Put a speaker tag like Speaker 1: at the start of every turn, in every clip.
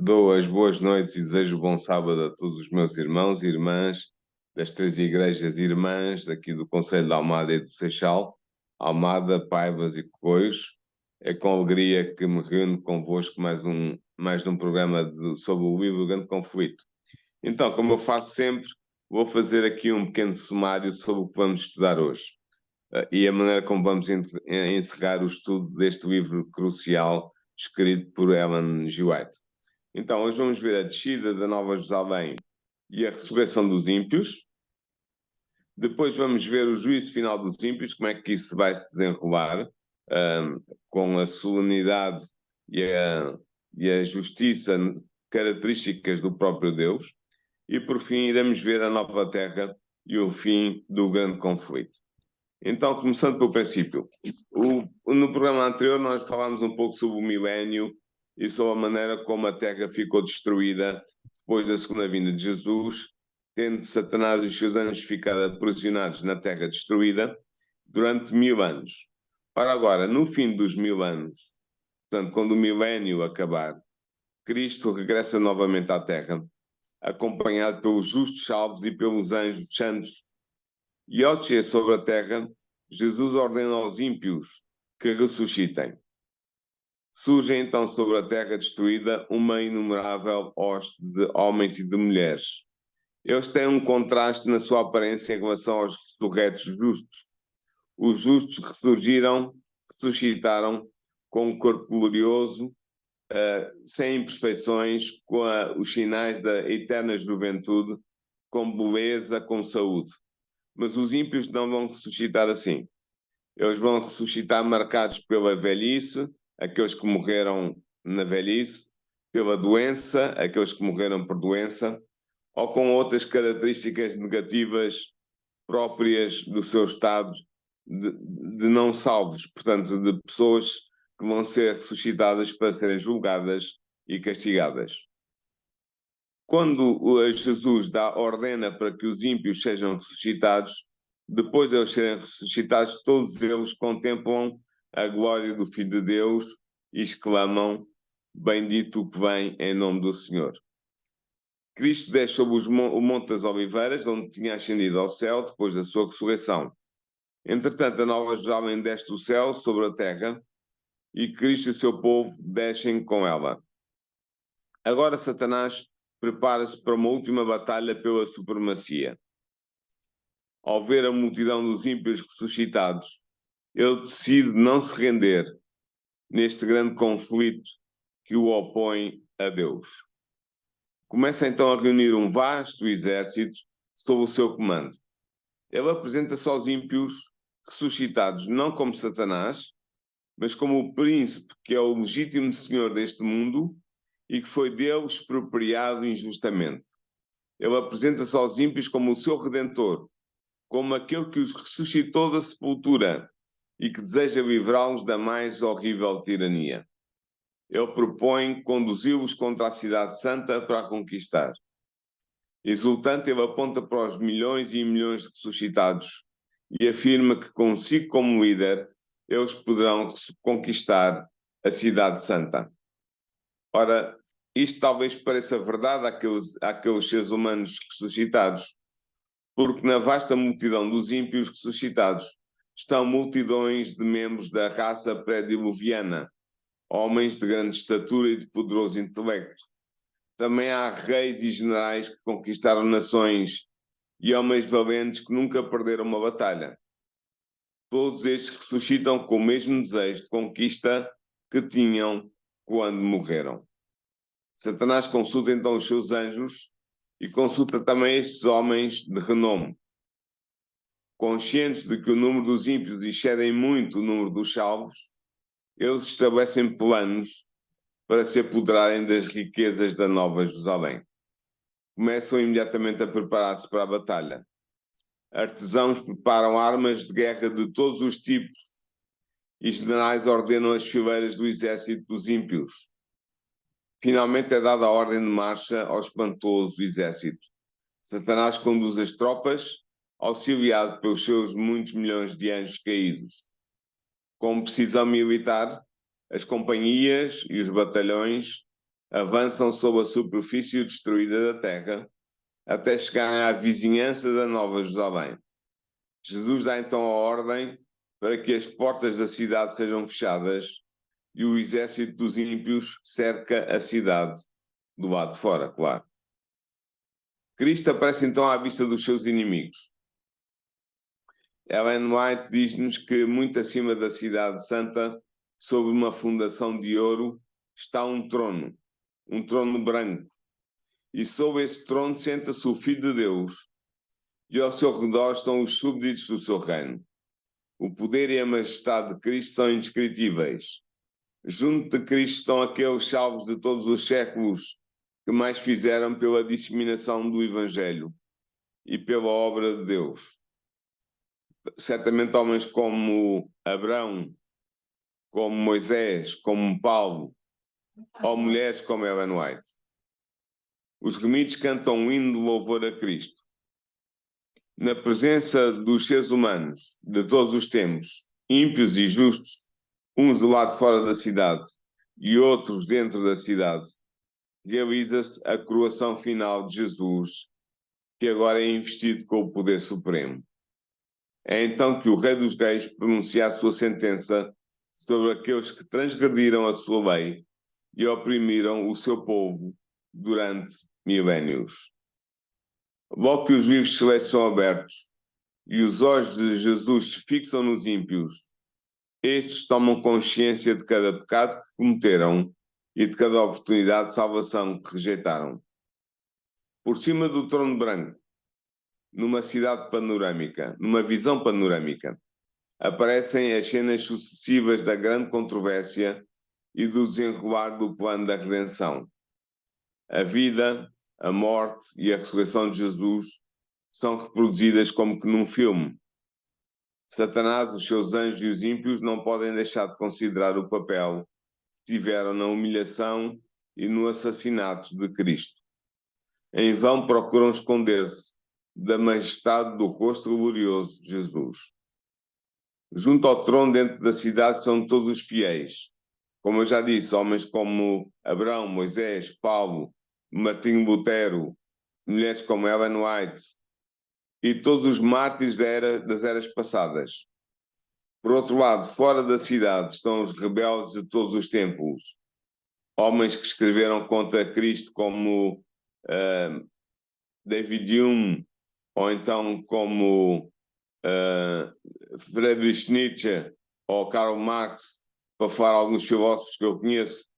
Speaker 1: Dou as boas noites e desejo bom sábado a todos os meus irmãos e irmãs das três igrejas irmãs daqui do Concelho de Almada e do Seixal, Almada, Paivas e Covões. É com alegria que me reúno convosco mais num programa sobre o livro Grande Conflito. Então, como eu faço sempre, vou fazer aqui um pequeno sumário sobre o que vamos estudar hoje e a maneira como vamos encerrar o estudo deste livro crucial escrito por Ellen G. White. Então, hoje vamos ver a descida da Nova Jerusalém e a ressurreição dos ímpios. Depois vamos ver o juízo final dos ímpios, como é que isso vai se desenrolar, com a solenidade e a justiça características do próprio Deus. E, por fim, iremos ver a nova terra e o fim do grande conflito. Então, começando pelo princípio. No programa anterior nós falámos um pouco sobre o milénio e sobre a maneira como a Terra ficou destruída depois da segunda vinda de Jesus, tendo Satanás e os seus anjos ficado aprisionados na Terra destruída durante 1000 anos. Ora agora, no fim dos 1000 anos, portanto, quando o milénio acabar, Cristo regressa novamente à Terra, acompanhado pelos justos salvos e pelos anjos santos. E ao descer sobre a terra, Jesus ordena aos ímpios que ressuscitem. Surge então sobre a terra destruída uma inumerável hoste de homens e de mulheres. Eles têm um contraste na sua aparência em relação aos ressurretos justos. Os justos ressuscitaram com um corpo glorioso, sem imperfeições, com os sinais da eterna juventude, com beleza, com saúde. Mas os ímpios não vão ressuscitar assim. Eles vão ressuscitar marcados pela velhice, aqueles que morreram na velhice, pela doença, aqueles que morreram por doença, ou com outras características negativas próprias do seu estado de não salvos, portanto, de pessoas que vão ser ressuscitadas para serem julgadas e castigadas. Quando Jesus ordena para que os ímpios sejam ressuscitados, depois de eles serem ressuscitados, todos eles contemplam a glória do Filho de Deus e exclamam: bendito o que vem em nome do Senhor. Cristo desce sobre o Monte das Oliveiras, onde tinha ascendido ao céu depois da sua ressurreição. Entretanto, a Nova Jerusalém desce do céu sobre a terra e Cristo e seu povo descem com ela. Agora Satanás prepara-se para uma última batalha pela supremacia. Ao ver a multidão dos ímpios ressuscitados, ele decide não se render neste grande conflito que o opõe a Deus. Começa então a reunir um vasto exército sob o seu comando. Ele apresenta-se aos ímpios ressuscitados não como Satanás, mas como o príncipe que é o legítimo senhor deste mundo e que foi Deus expropriado injustamente. Ele apresenta-se aos ímpios como o seu redentor, como aquele que os ressuscitou da sepultura e que deseja livrá-los da mais horrível tirania. Ele propõe conduzi-los contra a cidade santa para a conquistar. Exultante, ele aponta para os milhões e milhões de ressuscitados e afirma que consigo como líder eles poderão conquistar a cidade santa. Ora, isto talvez pareça verdade àqueles seres humanos ressuscitados, porque na vasta multidão dos ímpios ressuscitados estão multidões de membros da raça pré-diluviana, homens de grande estatura e de poderoso intelecto. Também há reis e generais que conquistaram nações e homens valentes que nunca perderam uma batalha. Todos estes ressuscitam com o mesmo desejo de conquista que tinham quando morreram. Satanás consulta então os seus anjos e consulta também estes homens de renome. Conscientes de que o número dos ímpios excede muito o número dos salvos, eles estabelecem planos para se apoderarem das riquezas da Nova Jerusalém. Começam imediatamente a preparar-se para a batalha. Artesãos preparam armas de guerra de todos os tipos e generais ordenam as fileiras do exército dos ímpios. Finalmente é dada a ordem de marcha ao espantoso exército. Satanás conduz as tropas, auxiliado pelos seus muitos milhões de anjos caídos. Com precisão militar, as companhias e os batalhões avançam sobre a superfície destruída da terra, até chegarem à vizinhança da Nova Jerusalém. Jesus dá então a ordem para que as portas da cidade sejam fechadas e o exército dos ímpios cerca a cidade do lado de fora, claro. Cristo aparece então à vista dos seus inimigos. Ellen White diz-nos que muito acima da cidade santa, sob uma fundação de ouro, está um trono branco, e sob esse trono senta-se o Filho de Deus, e ao seu redor estão os súbditos do seu reino. O poder e a majestade de Cristo são indescritíveis. Junto de Cristo estão aqueles salvos de todos os séculos que mais fizeram pela disseminação do Evangelho e pela obra de Deus. Certamente homens como Abraão, como Moisés, como Paulo, ou mulheres como Ellen White. Os remidos cantam um hino de louvor a Cristo. Na presença dos seres humanos de todos os tempos, ímpios e justos, uns do lado de fora da cidade e outros dentro da cidade, realiza-se a coroação final de Jesus, que agora é investido com o poder supremo. É então que o Rei dos Reis pronuncia a sua sentença sobre aqueles que transgrediram a sua lei e oprimiram o seu povo durante milénios. Logo que os livros celestes são abertos e os olhos de Jesus se fixam nos ímpios, estes tomam consciência de cada pecado que cometeram e de cada oportunidade de salvação que rejeitaram. Por cima do trono branco, numa cidade panorâmica, numa visão panorâmica, aparecem as cenas sucessivas da grande controvérsia e do desenrolar do plano da redenção. A vida, a morte e a ressurreição de Jesus são reproduzidas como que num filme. Satanás, os seus anjos e os ímpios não podem deixar de considerar o papel que tiveram na humilhação e no assassinato de Cristo. Em vão procuram esconder-se da majestade do rosto glorioso de Jesus. Junto ao trono dentro da cidade são todos os fiéis. Como eu já disse, homens como Abraão, Moisés, Paulo, Martinho Lutero, mulheres como Ellen White e todos os mártires das eras passadas. Por outro lado, fora da cidade estão os rebeldes de todos os tempos, homens que escreveram contra Cristo como David Hume, ou então como Friedrich Nietzsche ou Karl Marx, para falar alguns filósofos que eu conheço,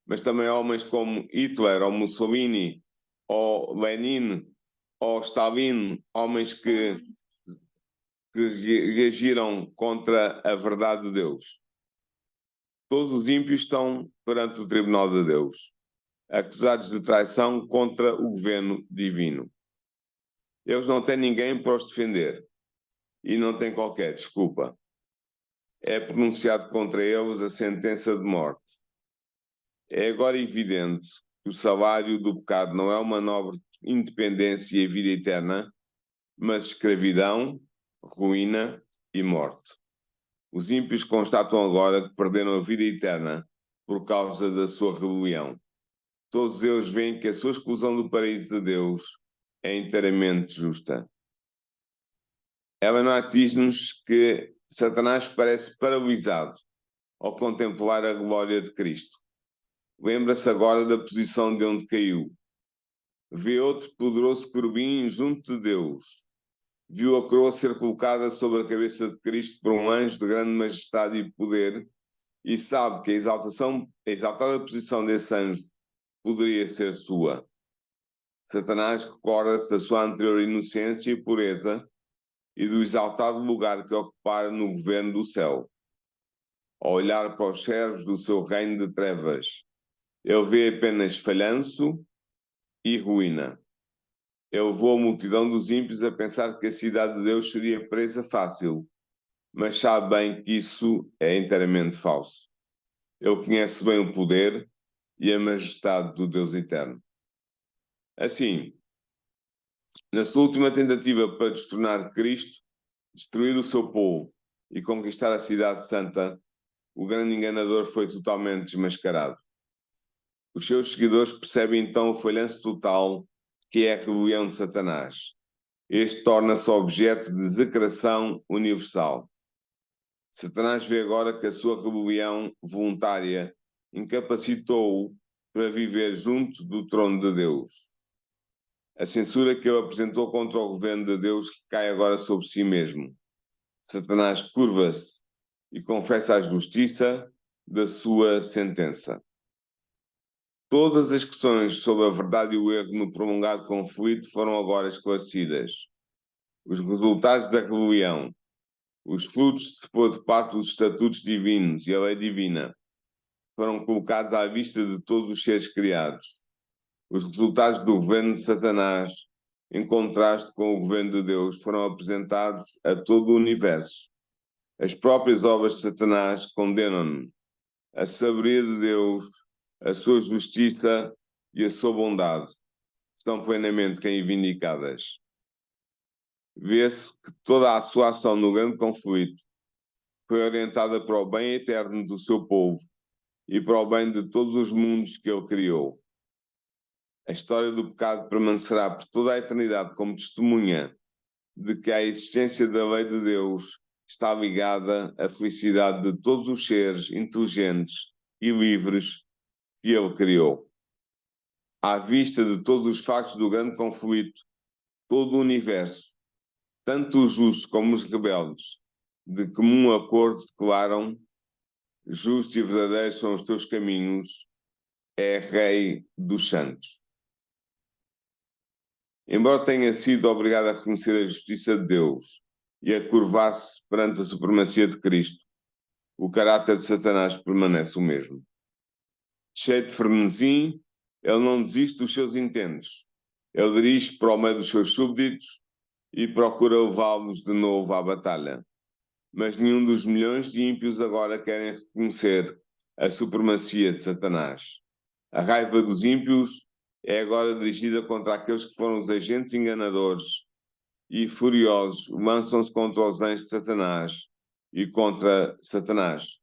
Speaker 1: mas também homens como Hitler ou Mussolini ou Lenin ou Stalin, homens que reagiram contra a verdade de Deus. Todos os ímpios estão perante o tribunal de Deus, acusados de traição contra o governo divino. Eles não têm ninguém para os defender e não têm qualquer desculpa. É pronunciado contra eles a sentença de morte. É agora evidente que o salário do pecado não é uma nobre independência e vida eterna, mas escravidão, ruína e morte. Os ímpios constatam agora que perderam a vida eterna por causa da sua rebelião. Todos eles veem que a sua exclusão do paraíso de Deus é inteiramente justa. Ellen White diz-nos que Satanás parece paralisado ao contemplar a glória de Cristo. Lembra-se agora da posição de onde caiu. Vê outro poderoso querubim junto de Deus. Viu a coroa ser colocada sobre a cabeça de Cristo por um anjo de grande majestade e poder e sabe que a exaltada posição desse anjo poderia ser sua. Satanás recorda-se da sua anterior inocência e pureza e do exaltado lugar que ocupara no governo do céu. Ao olhar para os servos do seu reino de trevas, ele vê apenas falhanço e ruína. Ele levou a multidão dos ímpios a pensar que a cidade de Deus seria presa fácil, mas sabe bem que isso é inteiramente falso. Ele conhece bem o poder e a majestade do Deus eterno. Assim, na sua última tentativa para destronar Cristo, destruir o seu povo e conquistar a cidade santa, o grande enganador foi totalmente desmascarado. Os seus seguidores percebem então o falhanço total que é a rebelião de Satanás. Este torna-se objeto de execração universal. Satanás vê agora que a sua rebelião voluntária incapacitou-o para viver junto do trono de Deus. A censura que ele apresentou contra o governo de Deus cai agora sobre si mesmo. Satanás curva-se e confessa a justiça da sua sentença. Todas as questões sobre a verdade e o erro no prolongado conflito foram agora esclarecidas. Os resultados da rebelião, os frutos de se pôr de parte dos estatutos divinos e a lei divina, foram colocados à vista de todos os seres criados. Os resultados do governo de Satanás, em contraste com o governo de Deus, foram apresentados a todo o universo. As próprias obras de Satanás condenam-no. A sabedoria de Deus, a sua justiça e a sua bondade estão plenamente reivindicadas. Vê-se que toda a sua ação no grande conflito foi orientada para o bem eterno do seu povo e para o bem de todos os mundos que ele criou. A história do pecado permanecerá por toda a eternidade como testemunha de que a existência da lei de Deus está ligada à felicidade de todos os seres inteligentes e livres que ele criou. À vista de todos os factos do grande conflito, todo o universo, tanto os justos como os rebeldes, de comum acordo declaram: justos e verdadeiros são os teus caminhos, é Rei dos santos. Embora tenha sido obrigado a reconhecer a justiça de Deus e a curvar-se perante a supremacia de Cristo, o caráter de Satanás permanece o mesmo. Cheio de frenesim, ele não desiste dos seus intentos. Ele dirige para o meio dos seus súbditos e procura levá-los de novo à batalha. Mas nenhum dos milhões de ímpios agora querem reconhecer a supremacia de Satanás. A raiva dos ímpios é agora dirigida contra aqueles que foram os agentes enganadores e furiosos lançam-se contra os anjos de Satanás e contra Satanás.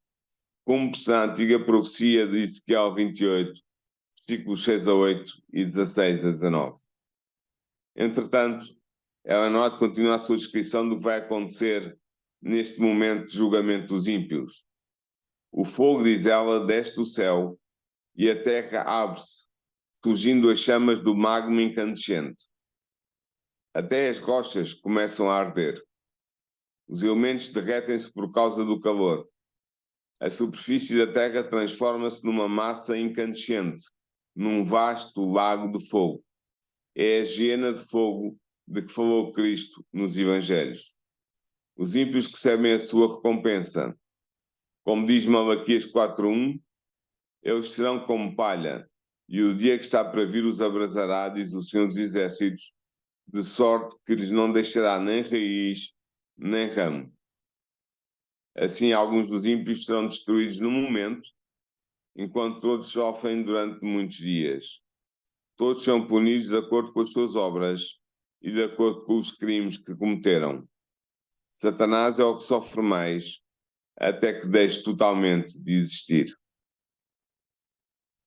Speaker 1: Cumpre-se a antiga profecia de Ezequiel 28, versículos 6 a 8 e 16 a 19. Entretanto, Ellen White continua a sua descrição do que vai acontecer neste momento de julgamento dos ímpios. O fogo, diz ela, desce do céu e a terra abre-se, surgindo as chamas do magma incandescente. Até as rochas começam a arder. Os elementos derretem-se por causa do calor. A superfície da terra transforma-se numa massa incandescente, num vasto lago de fogo. É a hiena de fogo de que falou Cristo nos Evangelhos. Os ímpios recebem a sua recompensa. Como diz Malaquias 4:1, eles serão como palha, e o dia que está para vir os abrasará, diz o Senhor dos Exércitos, de sorte que lhes não deixará nem raiz, nem ramo. Assim, alguns dos ímpios serão destruídos no momento, enquanto todos sofrem durante muitos dias. Todos são punidos de acordo com as suas obras e de acordo com os crimes que cometeram. Satanás é o que sofre mais, até que deixe totalmente de existir.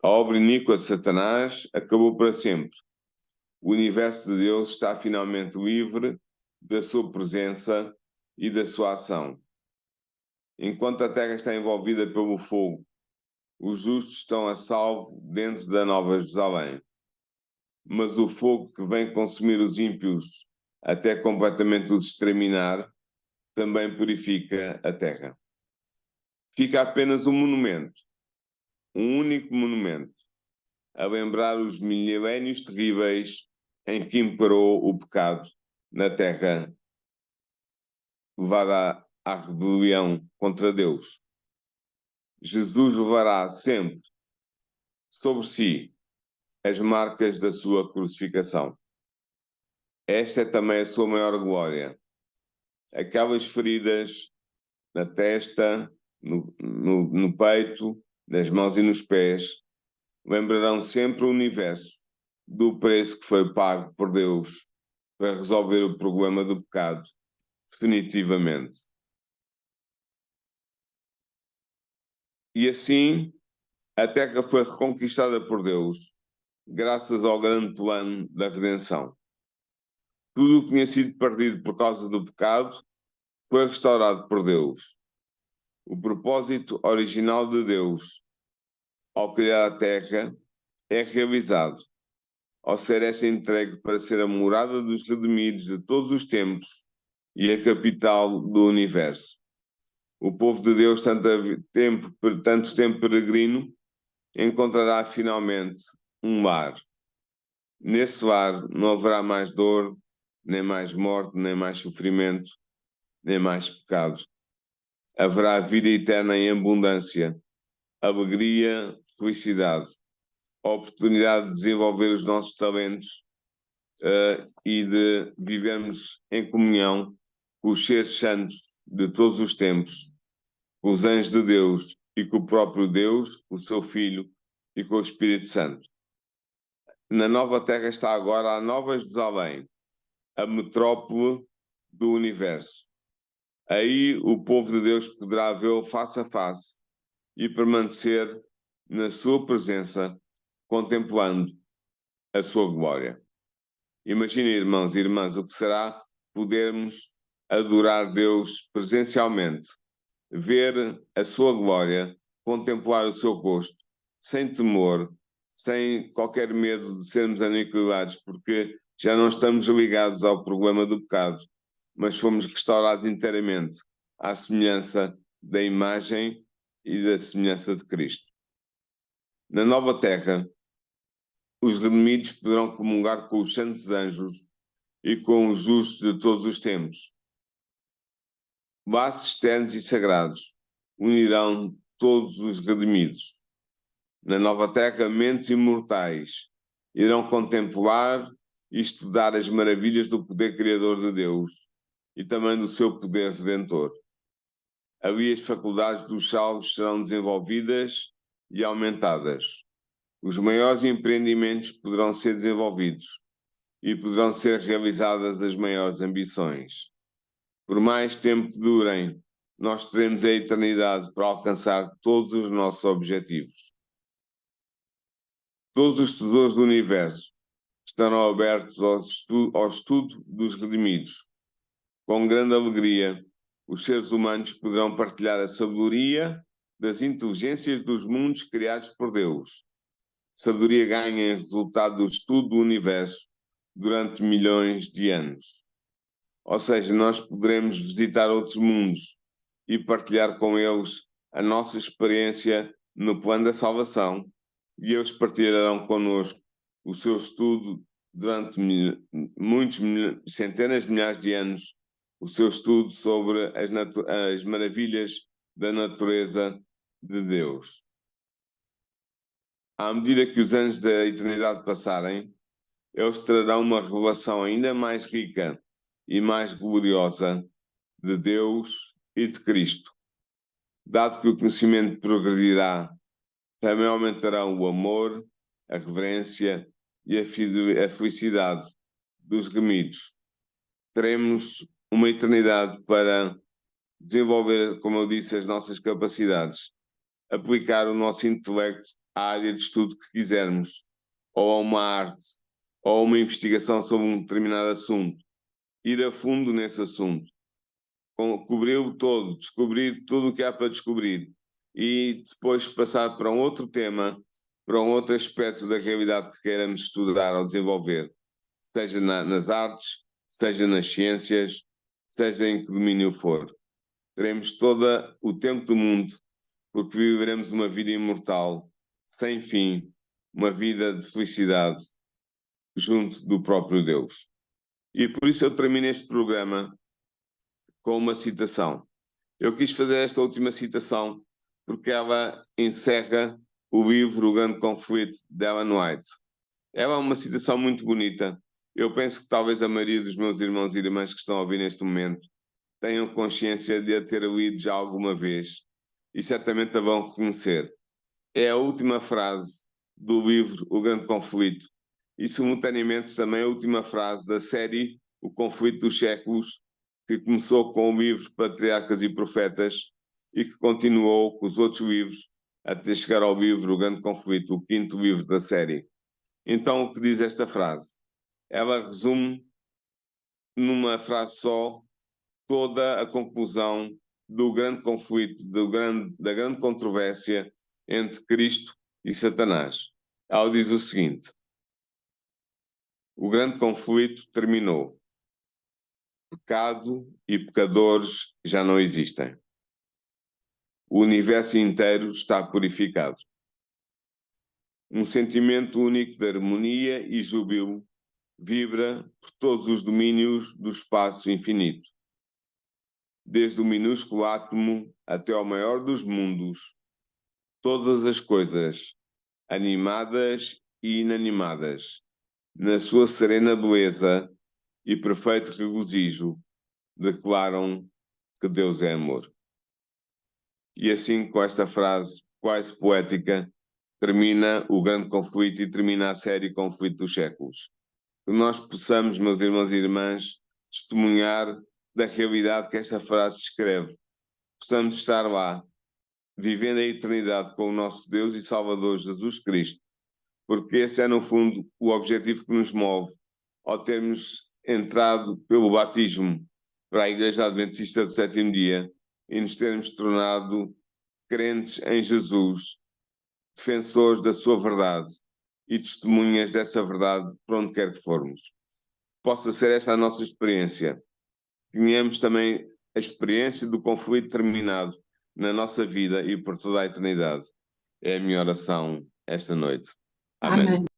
Speaker 1: A obra iníqua de Satanás acabou para sempre. O universo de Deus está finalmente livre da sua presença e da sua ação. Enquanto a terra está envolvida pelo fogo, os justos estão a salvo dentro da Nova Jerusalém. Mas o fogo que vem consumir os ímpios até completamente os exterminar, também purifica a terra. Fica apenas um monumento, um único monumento, a lembrar os milénios terríveis em que imperou o pecado na terra, levada à rebelião contra Deus. Jesus levará sempre sobre si as marcas da sua crucificação. Esta é também a sua maior glória. Aquelas feridas na testa, no peito, nas mãos e nos pés, lembrarão sempre o universo do preço que foi pago por Deus para resolver o problema do pecado definitivamente. E assim, A terra foi reconquistada por Deus, graças ao grande plano da redenção. Tudo o que tinha sido perdido por causa do pecado foi restaurado por Deus. O propósito original de Deus, ao criar a terra, é realizado, ao ser esta entregue para ser a morada dos redimidos de todos os tempos e a capital do universo. O povo de Deus, tanto tempo peregrino, encontrará finalmente um lar. Nesse lar não haverá mais dor, nem mais morte, nem mais sofrimento, nem mais pecado. Haverá vida eterna em abundância, alegria, felicidade, a oportunidade de desenvolver os nossos talentos e de vivermos em comunhão com os seres santos de todos os tempos, com os anjos de Deus e com o próprio Deus, o seu Filho e com o Espírito Santo. Na nova terra está agora a Nova Jerusalém, a metrópole do universo. Aí o povo de Deus poderá vê-lo face a face e permanecer na sua presença, contemplando a sua glória. Imaginem, irmãos e irmãs, o que será podermos adorar Deus presencialmente, ver a sua glória, contemplar o seu rosto, sem temor, sem qualquer medo de sermos aniquilados, porque já não estamos ligados ao problema do pecado, mas fomos restaurados inteiramente à semelhança da imagem e da semelhança de Cristo. Na nova terra, os redimidos poderão comungar com os santos anjos e com os justos de todos os tempos. Laços externos e sagrados unirão todos os redimidos. Na nova terra, mentes imortais irão contemplar e estudar as maravilhas do poder criador de Deus e também do seu poder redentor. Ali as faculdades dos salvos serão desenvolvidas e aumentadas. Os maiores empreendimentos poderão ser desenvolvidos e poderão ser realizadas as maiores ambições. Por mais tempo que durem, nós teremos a eternidade para alcançar todos os nossos objetivos. Todos os tesouros do universo estarão abertos ao estudo dos redimidos. Com grande alegria, os seres humanos poderão partilhar a sabedoria das inteligências dos mundos criados por Deus. Sabedoria ganha em resultado do estudo do universo durante milhões de anos. Ou seja, nós poderemos visitar outros mundos e partilhar com eles a nossa experiência no plano da salvação, e eles partilharão connosco o seu estudo durante centenas de milhares de anos, o seu estudo sobre as maravilhas da natureza de Deus. À medida que os anos da eternidade passarem, eles trarão uma revelação ainda mais rica e mais gloriosa de Deus e de Cristo. Dado que o conhecimento progredirá, também aumentarão o amor, a reverência e a felicidade dos redimidos. Teremos uma eternidade para desenvolver, como eu disse, as nossas capacidades, aplicar o nosso intelecto à área de estudo que quisermos, ou a uma arte, ou a uma investigação sobre um determinado assunto, ir a fundo nesse assunto, cobri-lo todo, descobrir tudo o que há para descobrir e depois passar para um outro tema, para um outro aspecto da realidade que queiramos estudar ou desenvolver, seja nas artes, seja nas ciências, seja em que domínio for. Teremos todo o tempo do mundo, porque viveremos uma vida imortal, sem fim, uma vida de felicidade junto do próprio Deus. E por isso eu termino este programa com uma citação. Eu quis fazer esta última citação porque ela encerra o livro O Grande Conflito, de Ellen White. Ela é uma citação muito bonita. Eu penso que talvez a maioria dos meus irmãos e irmãs que estão a ouvir neste momento tenham consciência de a ter lido já alguma vez e certamente a vão reconhecer. É a última frase do livro O Grande Conflito e, simultaneamente, também a última frase da série O Conflito dos Séculos, que começou com o livro Patriarcas e Profetas e que continuou com os outros livros até chegar ao livro O Grande Conflito, o 5º livro da série. Então, o que diz esta frase? Ela resume numa frase só toda a conclusão do grande conflito, da grande controvérsia entre Cristo e Satanás. Ela diz o seguinte: o grande conflito terminou. Pecado e pecadores já não existem. O universo inteiro está purificado. Um sentimento único de harmonia e júbilo vibra por todos os domínios do espaço infinito. Desde o minúsculo átomo até ao maior dos mundos, todas as coisas, animadas e inanimadas, na sua serena beleza e perfeito regozijo, declaram que Deus é amor. E assim, com esta frase quase poética, termina o grande conflito e termina a série Conflito dos Séculos. Que nós possamos, meus irmãos e irmãs, testemunhar da realidade que esta frase descreve. Possamos estar lá, vivendo a eternidade com o nosso Deus e Salvador Jesus Cristo, porque esse é, no fundo, o objetivo que nos move ao termos entrado pelo batismo para a Igreja Adventista do Sétimo Dia e nos termos tornado crentes em Jesus, defensores da sua verdade e testemunhas dessa verdade por onde quer que formos. Possa ser esta a nossa experiência. Tenhamos também a experiência do conflito terminado na nossa vida e por toda a eternidade. É a minha oração esta noite. Amém.
Speaker 2: Amém.